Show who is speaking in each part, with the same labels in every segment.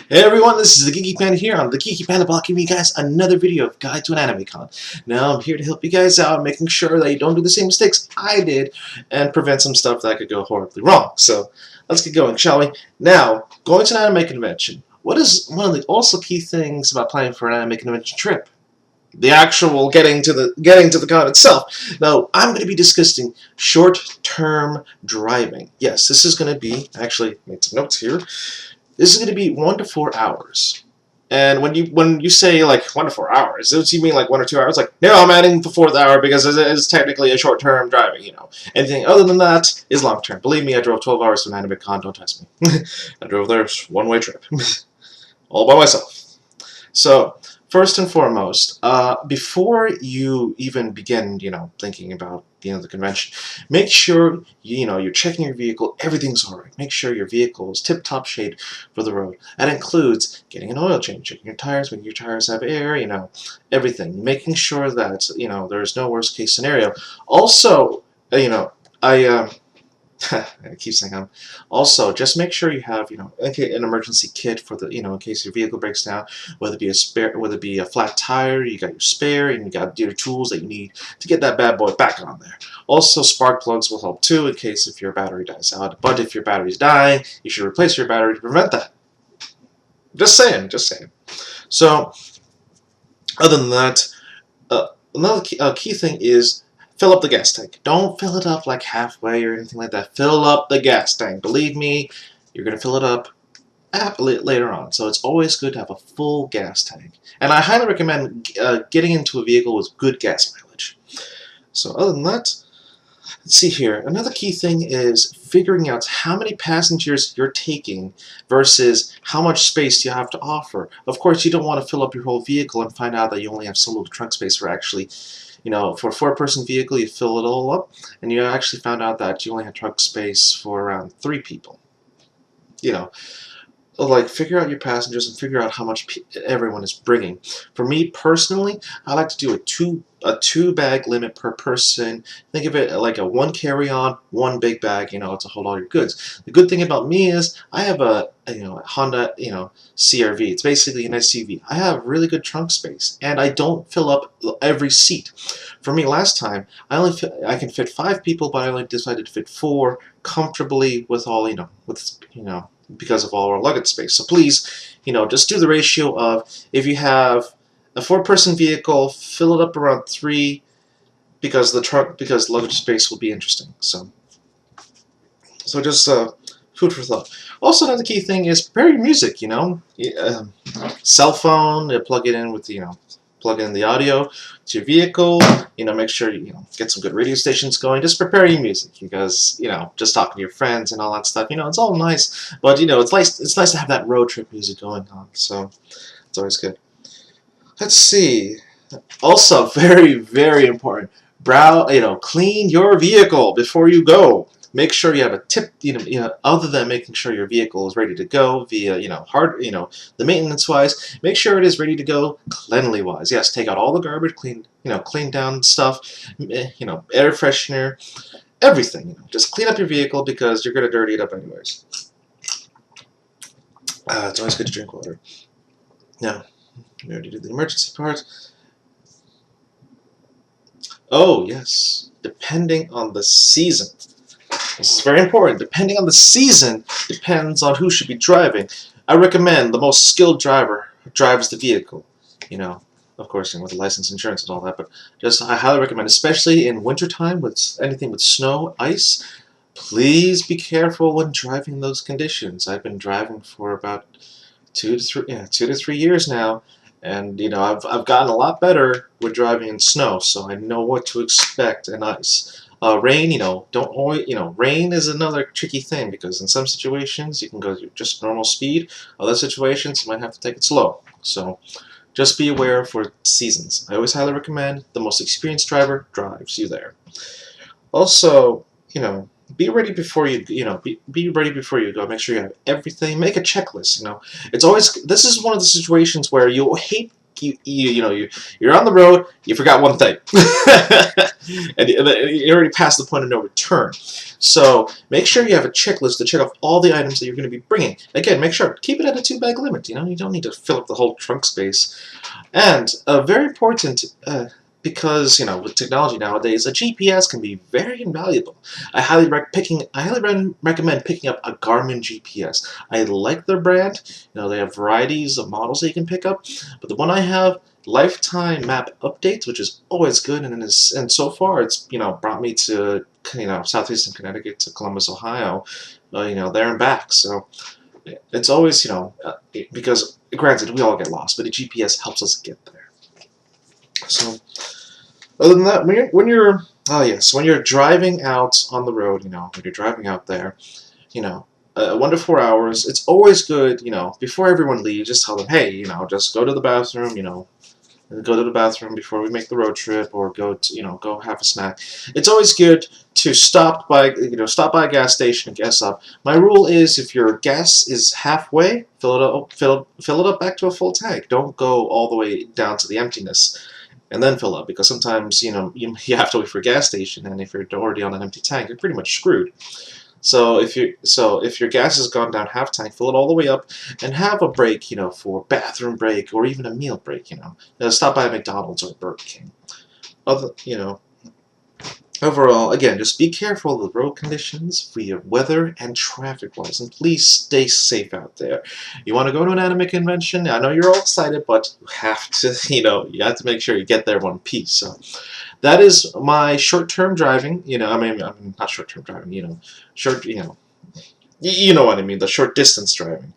Speaker 1: Hey everyone, this is the Geeky Panda here on the Geeky Panda Blog, giving you guys another video of Guide to an Anime Con. Now I'm here to help you guys out, making sure that you don't do the same mistakes I did and prevent some stuff that could go horribly wrong. So let's get going, shall we? Now, going to an anime convention. What is one of the also key things about planning for an anime convention trip? The actual getting to the con itself. Now, I'm going to be discussing short-term driving. Yes, this is going to be, actually made some notes here. This is going to be 1 to 4 hours. And when you say like 1 to 4 hours, do you mean like 1 or 2 hours? Like, no, I'm adding the fourth hour because it is technically a short term driving. Anything other than that is long term. Believe me, I drove 12 hours to an anime con. Don't test me. I drove there one-way trip, all by myself. So first and foremost, before you even begin, thinking about the convention, make sure you're checking your vehicle. Everything's all right. Make sure your vehicle is tip-top shape for the road. That includes getting an oil change, checking your tires, making your tires have air. Everything. Making sure that there's no worst-case scenario. Also, I keep saying also, just make sure you have an emergency kit for the in case your vehicle breaks down, whether it be a spare, whether it be a flat tire, you got your spare, and you got your tools that you need to get that bad boy back on there. Also, spark plugs will help too in case if your battery dies out. But if your battery's dying, you should replace your battery to prevent that. Just saying, just saying. So, other than that, another key thing is fill up the gas tank. Don't fill it up like halfway or anything like that. Fill up the gas tank. Believe me, you're going to fill it up later on. So it's always good to have a full gas tank. And I highly recommend getting into a vehicle with good gas mileage. So other than that, let's see here. Another key thing is figuring out how many passengers you're taking versus how much space you have to offer. Of course, you don't want to fill up your whole vehicle and find out that you only have so little trunk space for actually for a 4-person vehicle, you fill it all up, and you actually found out that you only had trunk space for around 3 people. Like, figure out your passengers and figure out how much everyone is bringing. For me personally, I like to do a two bag limit per person. Think of it like a 1 carry-on, 1 big bag. It's a whole lot of your goods. The good thing about me is I have a Honda CRV. It's basically an SUV. I have really good trunk space, and I don't fill up every seat. For me, last time I can fit 5 people, but I only decided to fit 4 comfortably with all because of all our luggage space. So please, just do the ratio of, if you have a 4-person vehicle, fill it up around 3, because luggage space will be interesting. So just food for thought. Also, another key thing is prepare your music. Cell phone, plug it in with plug in the audio to your vehicle. Make sure you get some good radio stations going. Just prepare your music, because just talking to your friends and all that stuff. It's all nice, but it's nice to have that road trip music going on. So it's always good. Let's see. Also, very, very important. Clean your vehicle before you go. Make sure you have a tip, other than making sure your vehicle is ready to go via, the maintenance-wise. Make sure it is ready to go cleanly-wise. Yes, take out all the garbage, clean down stuff, air freshener, everything. Just clean up your vehicle, because you're gonna dirty it up anyways. It's always good to drink water. Now, we already did the emergency part. Oh yes, depending on the season. This is very important. Depending on the season, depends on who should be driving. I recommend the most skilled driver drives the vehicle. Of course, with the license, insurance, and all that. But I highly recommend, especially in wintertime with anything with snow, ice. Please be careful when driving those conditions. I've been driving for about 2 to 3 years now, and I've gotten a lot better with driving in snow, so I know what to expect in ice. Rain, rain is another tricky thing, because in some situations you can go just normal speed. Other situations you might have to take it slow. So just be aware for seasons. I always highly recommend the most experienced driver drives you there. Also, be ready before you be ready before you go. Make sure you have everything. Make a checklist. This is one of the situations where you'll hate you're on the road, you forgot one thing, and you already passed the point of no return. So make sure you have a checklist to check off all the items that you're going to be bringing. Again, make sure keep it at a 2-bag limit. You don't need to fill up the whole trunk space. And very important. Because with technology nowadays, a GPS can be very invaluable. I highly recommend picking up a Garmin GPS. I like their brand. They have varieties of models that you can pick up, but the one I have, lifetime map updates, which is always good, and so far it's brought me to southeastern Connecticut to Columbus, Ohio, there and back. So it's always because granted we all get lost, but the GPS helps us get there. So. Other than that, when you're driving out on the road, when you're driving out there, 1 to 4 hours, it's always good, before everyone leaves, just tell them, hey, just go to the bathroom, go to the bathroom before we make the road trip, or go to, go have a snack. It's always good to stop by a gas station and gas up. My rule is if your gas is halfway, fill it up back to a full tank. Don't go all the way down to the emptiness and then fill up, because sometimes you have to wait for a gas station, and if you're already on an empty tank, you're pretty much screwed. So if your gas has gone down half tank, fill it all the way up, and have a break, for bathroom break or even a meal break. Stop by a McDonald's or Burger King. Overall, again, just be careful of the road conditions, via weather and traffic-wise, and please stay safe out there. You want to go to an anime convention? I know you're all excited, but you have to, you have to make sure you get there in one piece. So that is my short-term driving. I mean, not short-term driving. Short. You know what I mean. The short-distance driving.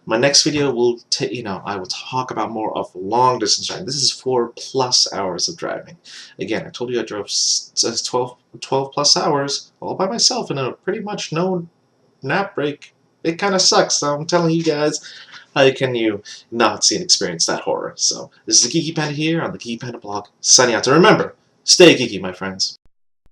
Speaker 1: My next video will I will talk about more of long-distance driving. This is 4+ hours of driving. Again, I told you I drove 12+ hours all by myself in a pretty much no nap break. It kind of sucks, so I'm telling you guys, how can you not see and experience that horror? So this is the Geeky Panda here on the Geeky Panda blog, signing out. So remember, stay geeky, my friends.